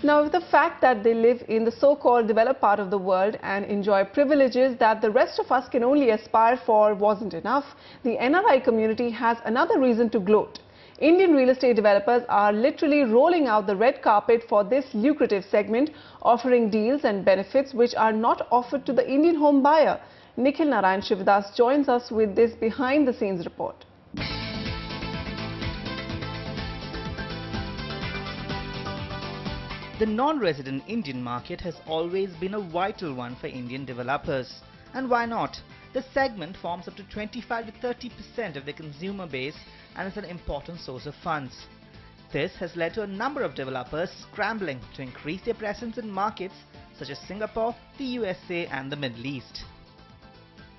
Now, with the fact that they live in the so-called developed part of the world and enjoy privileges that the rest of us can only aspire for wasn't enough, the NRI community has another reason to gloat. Indian real estate developers are literally rolling out the red carpet for this lucrative segment, offering deals and benefits which are not offered to the Indian home buyer. Nikhil Narayan Sivadas joins us with this behind-the-scenes report. The non-resident Indian market has always been a vital one for Indian developers. And why not? The segment forms up to 25 to 30% of their consumer base and is an important source of funds. This has led to a number of developers scrambling to increase their presence in markets such as Singapore, the USA and the Middle East.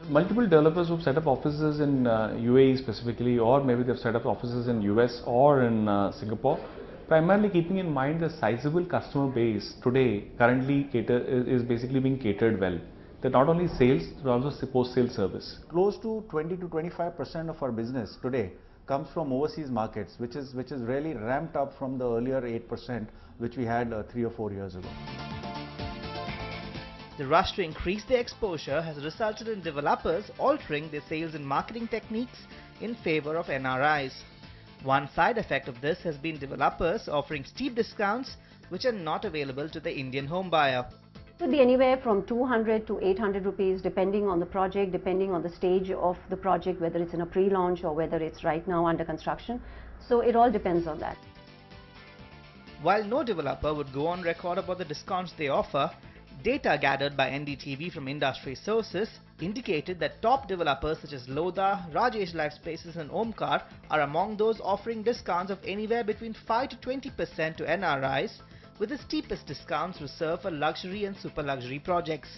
Multiple developers who've set up offices in UAE specifically, or maybe they've set up offices in US or in Singapore, primarily keeping in mind the sizable customer base today currently is basically being catered well. They're not only sales, they're also post-sale service. Close to 20 to 25% of our business today comes from overseas markets, which is really ramped up from the earlier 8% which we had 3 or 4 years ago. The rush to increase their exposure has resulted in developers altering their sales and marketing techniques in favor of NRIs. One side effect of this has been developers offering steep discounts which are not available to the Indian home buyer. It could be anywhere from 200 to 800 rupees depending on the project, depending on the stage of the project, whether it's in a pre-launch or whether it's right now under construction. So it all depends on that. While no developer would go on record about the discounts they offer, data gathered by NDTV from industry sources indicated that top developers such as Lodha, Rajesh Life Spaces and Omkar are among those offering discounts of anywhere between 5 to 20% to NRIs, with the steepest discounts reserved for luxury and super luxury projects.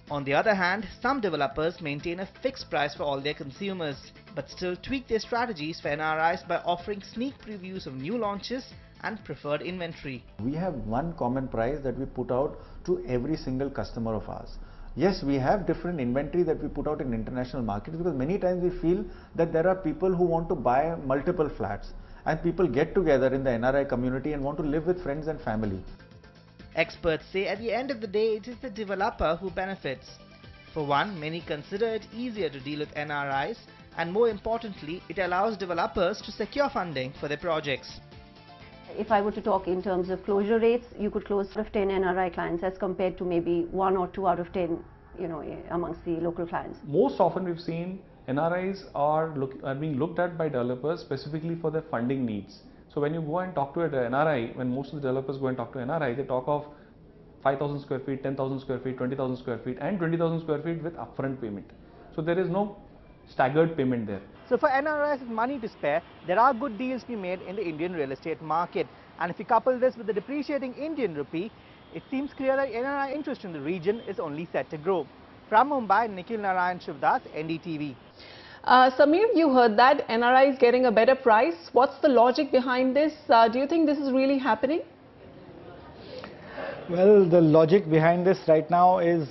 On the other hand, some developers maintain a fixed price for all their consumers, but still tweak their strategies for NRIs by offering sneak previews of new launches and preferred inventory. We have one common price that we put out to every single customer of ours. Yes, we have different inventory that we put out in international markets because many times we feel that there are people who want to buy multiple flats and people get together in the NRI community and want to live with friends and family. Experts say at the end of the day it is the developer who benefits. For one, many consider it easier to deal with NRIs, and more importantly, it allows developers to secure funding for their projects. If I were to talk in terms of closure rates, you could close out of 10 NRI clients as compared to maybe 1 or 2 out of 10, amongst the local clients. Most often we've seen NRIs are being looked at by developers specifically for their funding needs. So when you go and talk to an NRI, when most of the developers go and talk to an NRI, they talk of 5,000 square feet, 10,000 square feet, 20,000 square feet and 20,000 square feet with upfront payment. So there is no staggered payment there. So for NRIs with money to spare, there are good deals to be made in the Indian real estate market. And if you couple this with the depreciating Indian rupee, it seems clear that NRI interest in the region is only set to grow. From Mumbai, Nikhil Narayan Sivadas, NDTV. Samir, you heard that NRI is getting a better price. What's the logic behind this? Do you think this is really happening? Well, the logic behind this right now is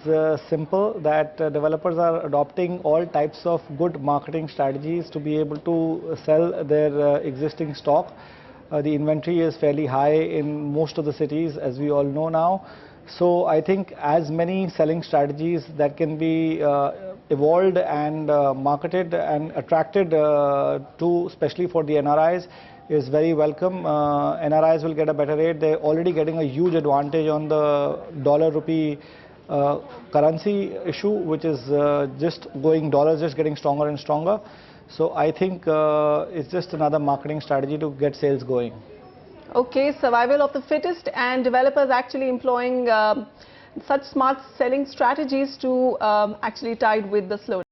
simple, that developers are adopting all types of good marketing strategies to be able to sell their existing stock. The inventory is fairly high in most of the cities, as we all know now. So I think as many selling strategies that can be evolved and marketed and attracted to, especially for the NRIs, is very welcome. NRIs will get a better rate. They're already getting a huge advantage on the dollar-rupee currency issue, which is dollars just getting stronger and stronger. So I think it's just another marketing strategy to get sales going. Okay, survival of the fittest, and developers actually employing such smart selling strategies to actually tide with the slowdown.